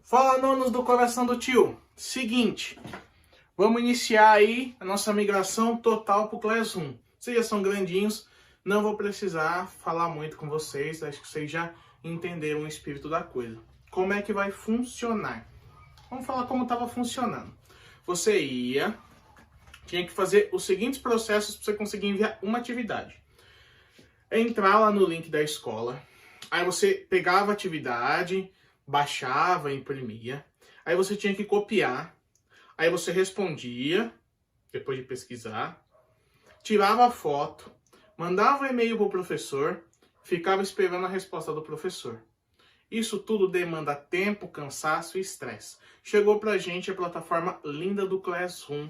Fala, nonos do coração do tio. Seguinte, vamos iniciar aí a nossa migração total para o Class 1. Vocês já são grandinhos, não vou precisar falar muito com vocês, acho que vocês já entenderam o espírito da coisa. Como é que vai funcionar? Vamos falar como estava funcionando. Você tinha que fazer os seguintes processos para você conseguir enviar uma atividade. Entrar lá no link da escola, aí você pegava a atividade, baixava, imprimia, aí você tinha que copiar, aí você respondia, depois de pesquisar, tirava a foto, mandava um e-mail para o professor, ficava esperando a resposta do professor. Isso tudo demanda tempo, cansaço e estresse. Chegou pra gente a plataforma linda do Classroom,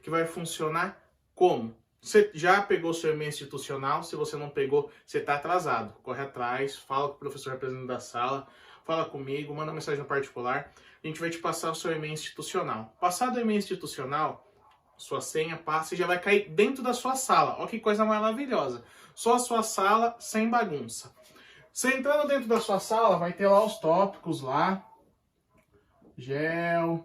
que vai funcionar como? Você já pegou seu e-mail institucional? Se você não pegou, você está atrasado. Corre atrás, fala com o professor representante da sala, fala comigo, manda mensagem no particular. A gente vai te passar o seu e-mail institucional. Passado o e-mail institucional, sua senha passa e já vai cair dentro da sua sala. Olha que coisa maravilhosa. Só a sua sala, sem bagunça. Você entrando dentro da sua sala, vai ter lá os tópicos lá. Geo,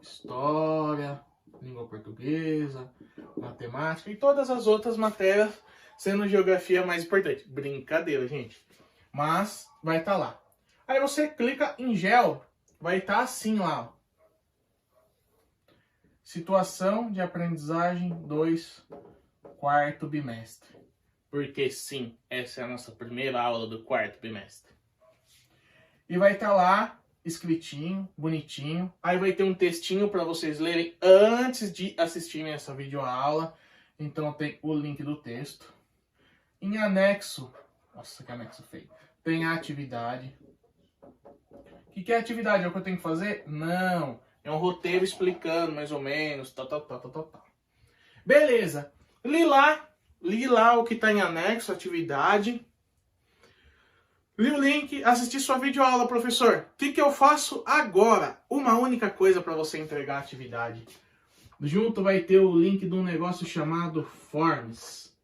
História, Língua Portuguesa, Matemática e todas as outras matérias, sendo Geografia mais importante. Brincadeira, gente. Mas vai estar lá. Aí você clica em Geo, vai estar assim lá. Ó. Situação de aprendizagem 2, quarto bimestre. Porque sim, essa é a nossa primeira aula do quarto bimestre. E vai estar lá, escritinho, bonitinho. Aí vai ter um textinho para vocês lerem antes de assistirem essa videoaula. Então tem o link do texto. Em anexo, nossa, que anexo feio. Tem a atividade. O que é atividade? É o que eu tenho que fazer? Não. É um roteiro explicando mais ou menos. Beleza. Li lá o que está em anexo, atividade. Li o link, assisti sua videoaula, professor. O que eu faço agora? Uma única coisa para você entregar a atividade. Junto vai ter o link de um negócio chamado Forms.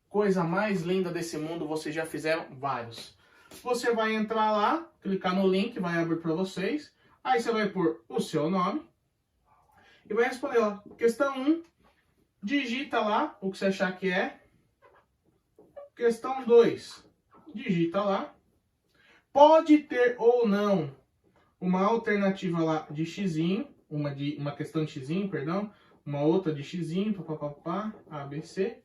Coisa mais linda desse mundo, vocês já fizeram vários. Você vai entrar lá, clicar no link, vai abrir para vocês. Aí você vai pôr o seu nome e vai responder lá. Questão 1, digita lá o que você achar que é. Questão 2, digita lá. Pode ter ou não uma alternativa lá de xizinho, uma questão de xizinho, perdão, uma outra de xizinho, papapá, ABC.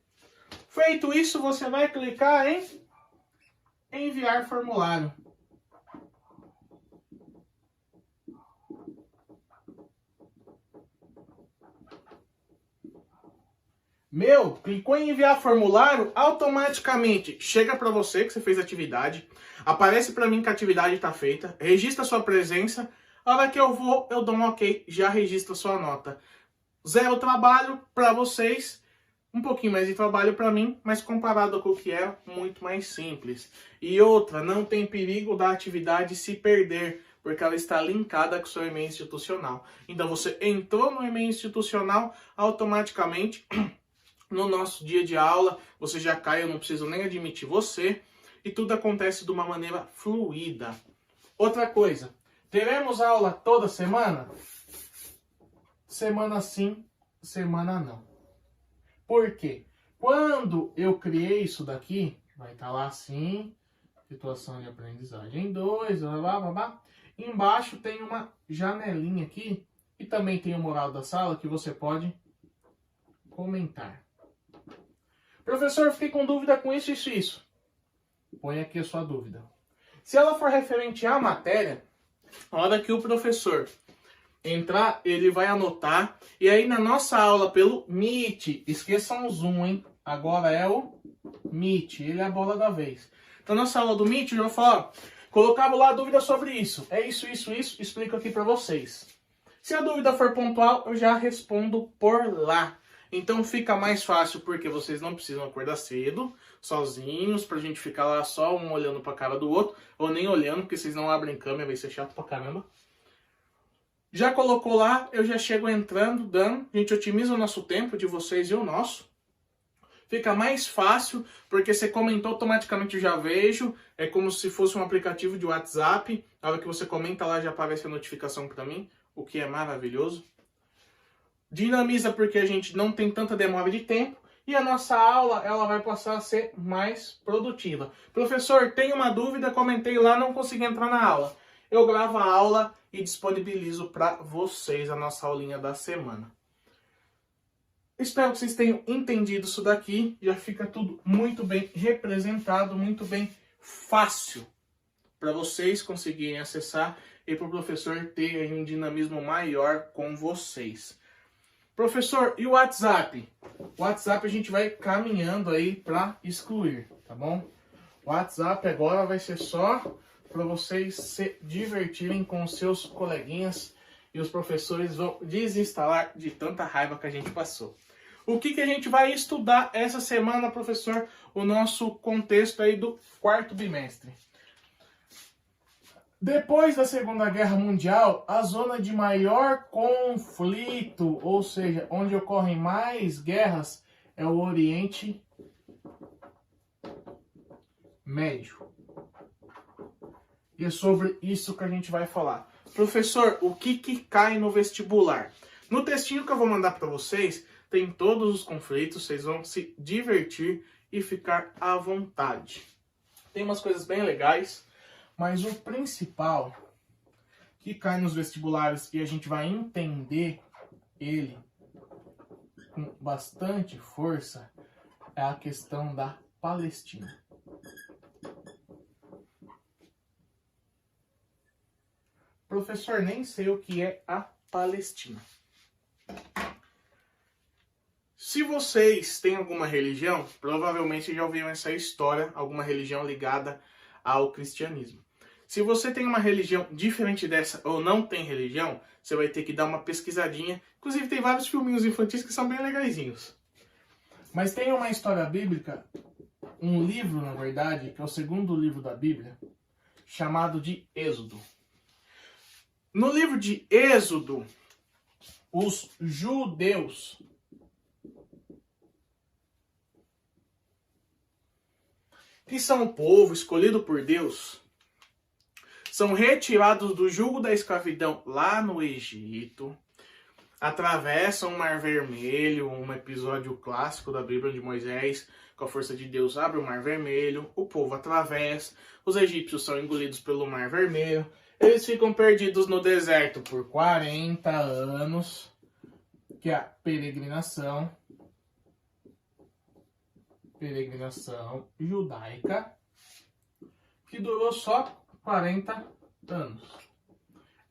Feito isso, você vai clicar em enviar formulário. Clicou em enviar formulário, automaticamente chega para você que você fez a atividade, aparece para mim que a atividade está feita, registra sua presença, a hora que eu dou um ok, já registra sua nota. Zero trabalho para vocês, um pouquinho mais de trabalho para mim, mas comparado com o que é, muito mais simples. E outra, não tem perigo da atividade se perder, porque ela está linkada com o seu e-mail institucional. Então você entrou no e-mail institucional, automaticamente no nosso dia de aula, você já cai, eu não preciso nem admitir você, e tudo acontece de uma maneira fluida. Outra coisa, teremos aula toda semana? Semana sim, semana não. Por quê? Quando eu criei isso daqui, vai estar lá assim, situação de aprendizagem 2, blá, blá, blá. Embaixo tem uma janelinha aqui, e também tem o moral da sala que você pode comentar. Professor, fiquei com dúvida com isso, isso. Põe aqui a sua dúvida. Se ela for referente à matéria, a hora que o professor entrar, ele vai anotar. E aí na nossa aula pelo Meet, esqueçam o Zoom, hein? Agora é o Meet, ele é a bola da vez. Então na nossa aula do Meet, eu vou falar, ó, colocava lá a dúvida sobre isso. É isso, explico aqui para vocês. Se a dúvida for pontual, eu já respondo por lá. Então fica mais fácil porque vocês não precisam acordar cedo, sozinhos, pra gente ficar lá só um olhando pra cara do outro, ou nem olhando, porque vocês não abrem câmera, vai ser chato pra caramba. Já colocou lá, eu já chego entrando, dando, a gente otimiza o nosso tempo, de vocês e o nosso. Fica mais fácil, porque você comentou automaticamente, eu já vejo. É como se fosse um aplicativo de WhatsApp. Na hora que você comenta lá, já aparece a notificação para mim, o que é maravilhoso. Dinamiza porque a gente não tem tanta demora de tempo. E a nossa aula, ela vai passar a ser mais produtiva. Professor, tem uma dúvida? Comentei lá, não consegui entrar na aula. Eu gravo a aula e disponibilizo para vocês a nossa aulinha da semana. Espero que vocês tenham entendido isso daqui. Já fica tudo muito bem representado, muito bem fácil para vocês conseguirem acessar e para o professor ter aí um dinamismo maior com vocês. Professor, e o WhatsApp? O WhatsApp a gente vai caminhando aí para excluir, tá bom? O WhatsApp agora vai ser só para vocês se divertirem com os seus coleguinhas e os professores vão desinstalar de tanta raiva que a gente passou. O que a gente vai estudar essa semana, professor? O nosso contexto aí do quarto bimestre. Depois da Segunda Guerra Mundial, a zona de maior conflito, ou seja, onde ocorrem mais guerras, é o Oriente Médio. E é sobre isso que a gente vai falar. Professor, o que cai no vestibular? No textinho que eu vou mandar para vocês, tem todos os conflitos, vocês vão se divertir e ficar à vontade. Tem umas coisas bem legais. Mas o principal que cai nos vestibulares e a gente vai entender ele com bastante força é a questão da Palestina. Professor, nem sei o que é a Palestina. Se vocês têm alguma religião, provavelmente já ouviram essa história, alguma religião ligada ao cristianismo. Se você tem uma religião diferente dessa ou não tem religião, você vai ter que dar uma pesquisadinha. Inclusive tem vários filminhos infantis que são bem legaisinhos. Mas tem uma história bíblica, um livro na verdade, que é o segundo livro da Bíblia, chamado de Êxodo. No livro de Êxodo, os judeus que são o povo escolhido por Deus, são retirados do jugo da escravidão lá no Egito, atravessam o Mar Vermelho, um episódio clássico da Bíblia de Moisés, com a força de Deus abre o Mar Vermelho, o povo atravessa, os egípcios são engolidos pelo Mar Vermelho, eles ficam perdidos no deserto por 40 anos, que é a peregrinação judaica, que durou só 40 anos.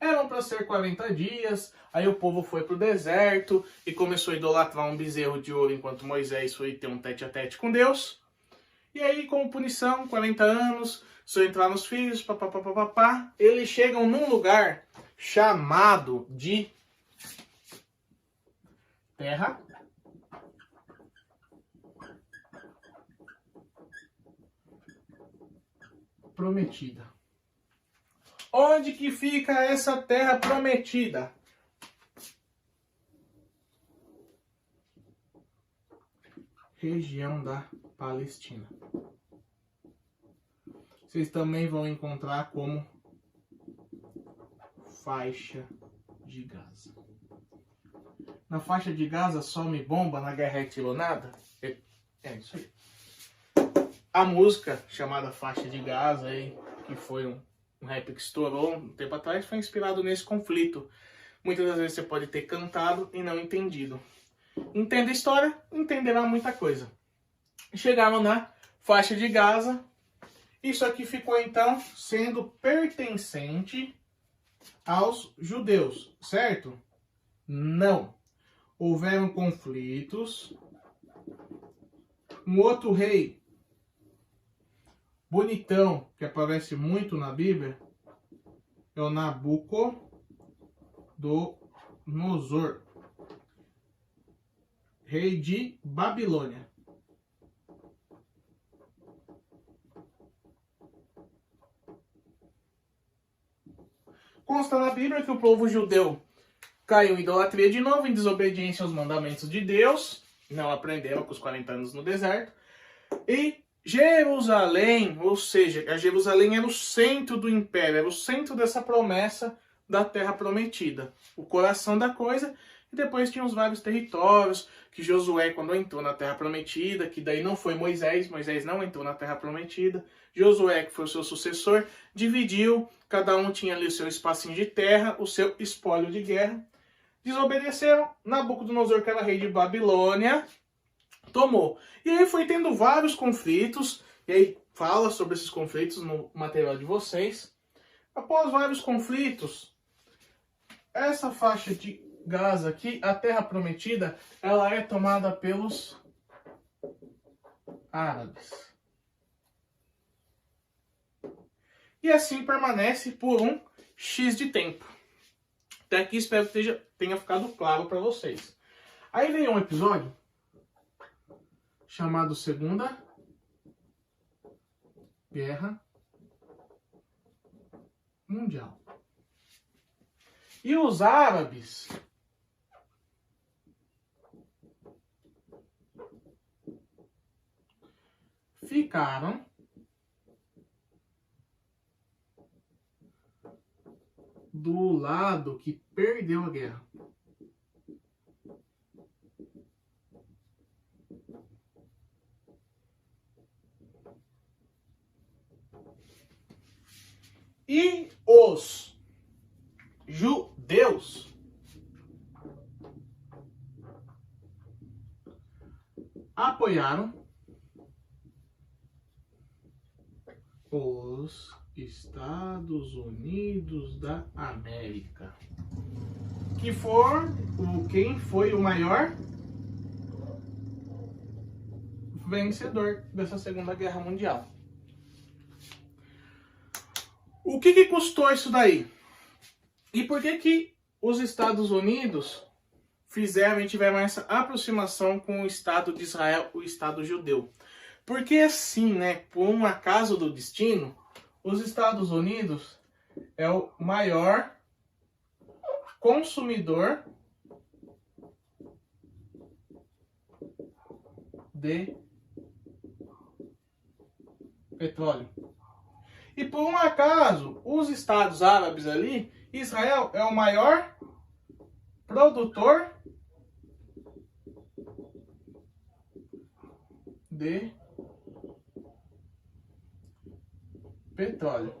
Eram para ser 40 dias, aí o povo foi para o deserto e começou a idolatrar um bezerro de ouro enquanto Moisés foi ter um tete-a-tete com Deus. E aí, como punição, 40 anos, só entrar nos filhos, papapá, eles chegam num lugar chamado de Terra Prometida. Onde que fica essa terra prometida? Região da Palestina. Vocês também vão encontrar como faixa de Gaza. Na faixa de Gaza some bomba, na guerra retirou nada? É isso aí. A música chamada Faixa de Gaza, aí, que foi um rap que estourou um tempo atrás, foi inspirado nesse conflito. Muitas das vezes você pode ter cantado e não entendido. Entenda a história, entenderá muita coisa. Chegaram na faixa de Gaza. Isso aqui ficou então sendo pertencente aos judeus, certo? Não. Houveram conflitos. Um outro rei bonitão, que aparece muito na Bíblia, é o Nabucodonosor, rei de Babilônia. Consta na Bíblia que o povo judeu caiu em idolatria de novo, em desobediência aos mandamentos de Deus, não aprenderam com os 40 anos no deserto. E Jerusalém, ou seja, a Jerusalém era o centro do império, era o centro dessa promessa da terra prometida, o coração da coisa. E depois tinha os vários territórios, que Josué, quando entrou na terra prometida, que daí não foi Moisés não entrou na terra prometida, Josué, que foi o seu sucessor, dividiu, cada um tinha ali o seu espacinho de terra, o seu espólio de guerra. Desobedeceram, Nabucodonosor, que era rei de Babilônia, tomou. E aí foi tendo vários conflitos, e aí fala sobre esses conflitos no material de vocês. Após vários conflitos, essa faixa de Gaza aqui, a terra prometida, ela é tomada pelos árabes. E assim permanece por um X de tempo. Até aqui espero que tenha ficado claro para vocês. Aí vem um episódio chamado Segunda Guerra Mundial. E os árabes ficaram do lado que perdeu a guerra. E os judeus apoiaram os Estados Unidos da América, que quem foi o maior vencedor dessa Segunda Guerra Mundial. O que custou isso daí? E por que os Estados Unidos fizeram e tiveram essa aproximação com o Estado de Israel, o Estado judeu? Porque assim, né, por um acaso do destino, os Estados Unidos é o maior consumidor de petróleo. E por um acaso, os Estados Árabes ali, Israel é o maior produtor de petróleo.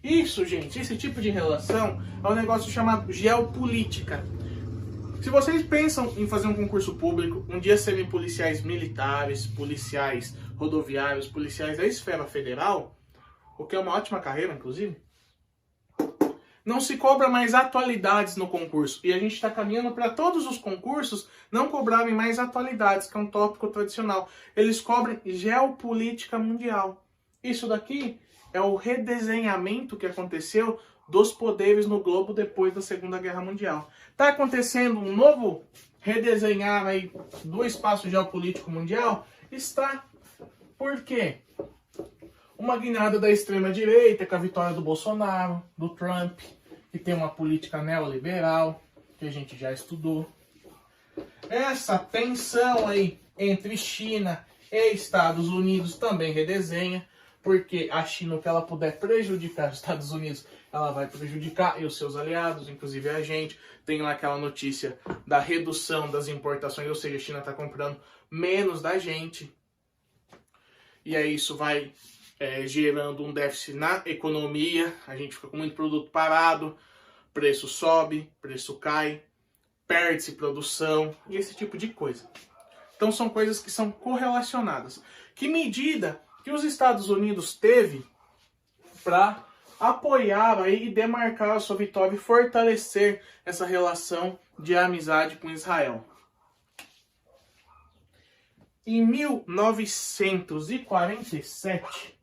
Isso, gente, esse tipo de relação é um negócio chamado geopolítica. Se vocês pensam em fazer um concurso público, um dia serem policiais militares, policiais rodoviários, policiais da esfera federal, o que é uma ótima carreira, inclusive, não se cobra mais atualidades no concurso. E a gente está caminhando para todos os concursos não cobrarem mais atualidades, que é um tópico tradicional. Eles cobrem geopolítica mundial. Isso daqui é o redesenhamento que aconteceu dos poderes no globo depois da Segunda Guerra Mundial. Está acontecendo um novo redesenhar aí do espaço geopolítico mundial? Está. Por quê? Uma guinada da extrema-direita, com a vitória do Bolsonaro, do Trump, que tem uma política neoliberal, que a gente já estudou. Essa tensão aí entre China e Estados Unidos também redesenha, porque a China, o que ela puder prejudicar os Estados Unidos, ela vai prejudicar e os seus aliados, inclusive a gente. Tem lá aquela notícia da redução das importações, ou seja, a China está comprando menos da gente. E aí isso vai gerando um déficit na economia, a gente fica com muito produto parado, preço sobe, preço cai, perde-se produção e esse tipo de coisa. Então são coisas que são correlacionadas. Que medida que os Estados Unidos teve para apoiar aí e demarcar a sua vitória e fortalecer essa relação de amizade com Israel? Em 1947,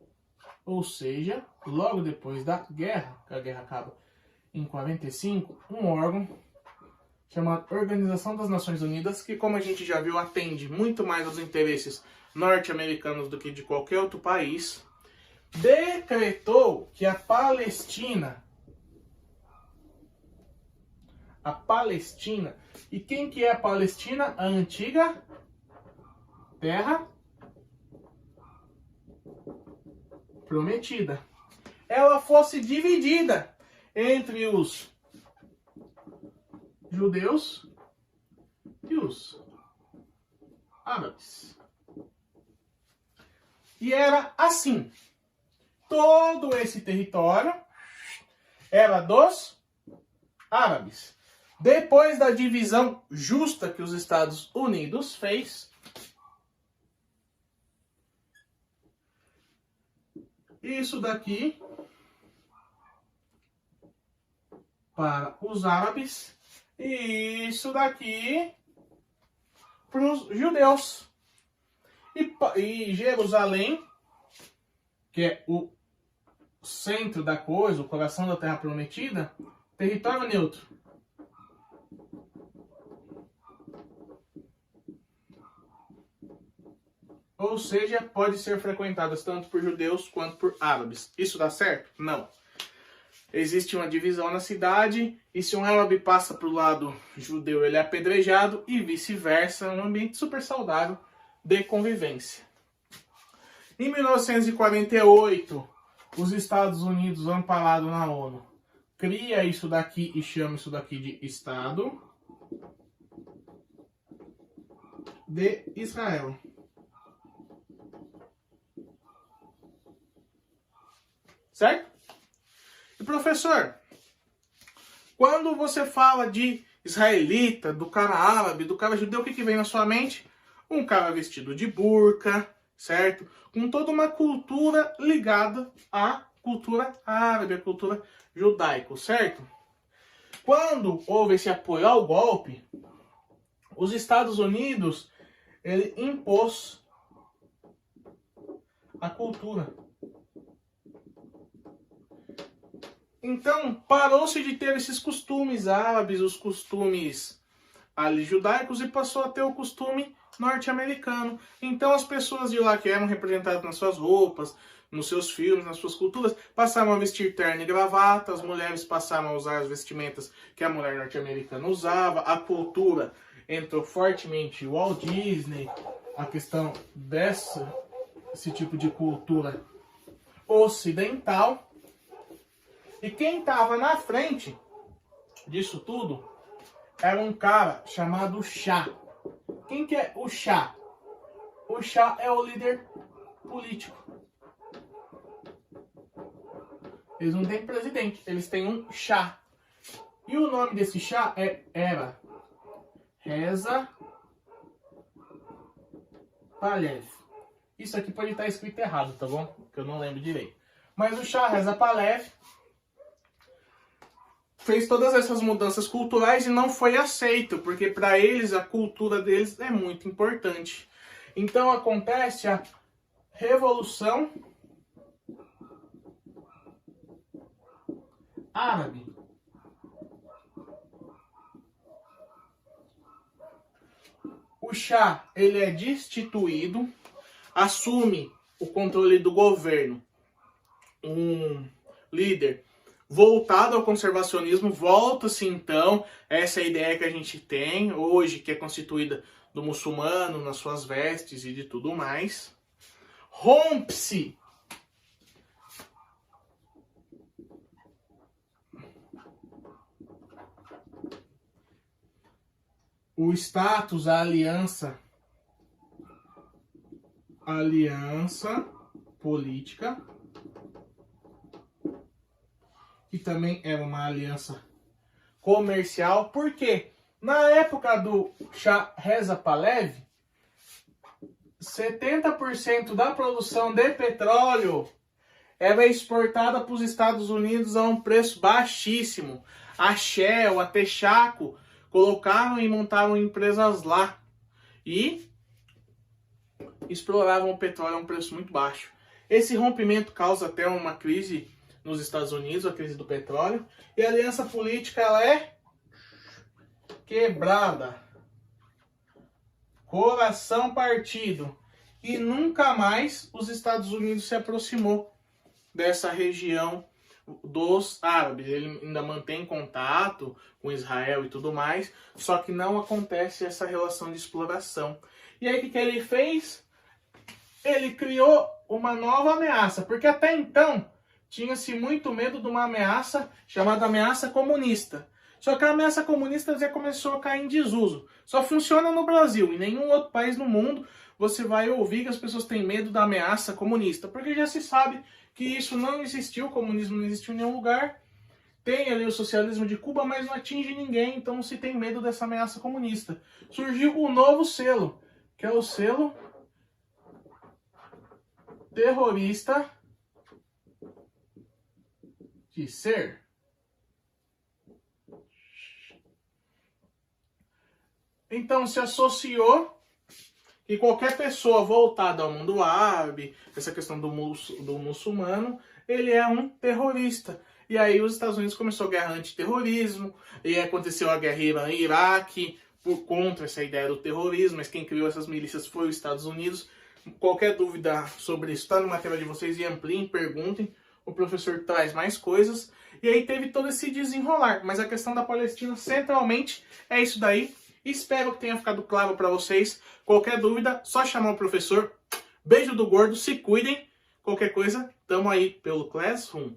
ou seja, logo depois da guerra, que a guerra acaba em 45, um órgão chamado Organização das Nações Unidas, que, como a gente já viu, atende muito mais aos interesses norte-americanos do que de qualquer outro país, decretou que a Palestina a Palestina. E quem que é a Palestina? A antiga Terra Prometida. Ela fosse dividida entre os judeus e os árabes. E era assim. Todo esse território era dos árabes. Depois da divisão justa que os Estados Unidos fez, isso daqui para os árabes e isso daqui para os judeus. E Jerusalém, que é o centro da coisa, o coração da Terra Prometida, território neutro. Ou seja, pode ser frequentadas tanto por judeus quanto por árabes. Isso dá certo? Não. Existe uma divisão na cidade e se um árabe passa para o lado judeu, ele é apedrejado e vice-versa. Um ambiente super saudável de convivência. Em 1948, os Estados Unidos, amparado na ONU, cria isso daqui e chama isso daqui de Estado de Israel. Certo? E professor, quando você fala de israelita, do cara árabe, do cara judeu, o que vem na sua mente? Um cara vestido de burca, certo? Com toda uma cultura ligada à cultura árabe, à cultura judaica, certo? Quando houve esse apoio ao golpe, os Estados Unidos, ele impôs a cultura. Então, parou-se de ter esses costumes árabes, os costumes ali judaicos, e passou a ter o costume norte-americano. Então, as pessoas de lá que eram representadas nas suas roupas, nos seus filmes, nas suas culturas, passaram a vestir terno e gravata, as mulheres passaram a usar as vestimentas que a mulher norte-americana usava, a cultura entrou fortemente o Walt Disney, a questão esse tipo de cultura ocidental. E quem estava na frente disso tudo era um cara chamado Shah. Quem que é o Shah? O Shah é o líder político. Eles não têm presidente, eles têm um Shah. E o nome desse Shah era Reza Pahlavi. Isso aqui pode estar escrito errado, tá bom? Que eu não lembro direito. Mas o Shah Reza Pahlavi fez todas essas mudanças culturais e não foi aceito, porque para eles a cultura deles é muito importante. Então acontece a Revolução Árabe. O Shah, ele é destituído, assume o controle do governo um líder voltado ao conservacionismo. Volta-se então essa ideia que a gente tem hoje, que é constituída do muçulmano nas suas vestes e de tudo mais. Rompe-se o status, a aliança política, que também era uma aliança comercial, porque na época do Shah Reza Pahlavi, 70% da produção de petróleo era exportada para os Estados Unidos a um preço baixíssimo. A Shell, a Texaco colocaram e montaram empresas lá e exploravam o petróleo a um preço muito baixo. Esse rompimento causa até uma crise nos Estados Unidos, a crise do petróleo, e a aliança política ela é quebrada. Coração partido. E nunca mais os Estados Unidos se aproximou dessa região dos árabes. Ele ainda mantém contato com Israel e tudo mais, só que não acontece essa relação de exploração. E aí o que ele fez? Ele criou uma nova ameaça, porque até então tinha-se muito medo de uma ameaça chamada ameaça comunista. Só que a ameaça comunista já começou a cair em desuso. Só funciona no Brasil. Em nenhum outro país no mundo você vai ouvir que as pessoas têm medo da ameaça comunista. Porque já se sabe que isso não existiu, o comunismo não existiu em nenhum lugar. Tem ali o socialismo de Cuba, mas não atinge ninguém. Então não se tem medo dessa ameaça comunista. Surgiu um novo selo, que é o selo terrorista de ser. Então se associou que qualquer pessoa voltada ao mundo árabe, essa questão do muçulmano, ele é um terrorista. E aí os Estados Unidos começou a guerra antiterrorismo, e aconteceu a guerra Irã-Iraque por contra essa ideia do terrorismo, mas quem criou essas milícias foi os Estados Unidos. Qualquer dúvida sobre isso está no material de vocês e ampliem, perguntem. O professor traz mais coisas. E aí teve todo esse desenrolar. Mas a questão da Palestina, centralmente, é isso daí. Espero que tenha ficado claro para vocês. Qualquer dúvida, só chamar o professor. Beijo do gordo, se cuidem. Qualquer coisa, tamo aí pelo Classroom.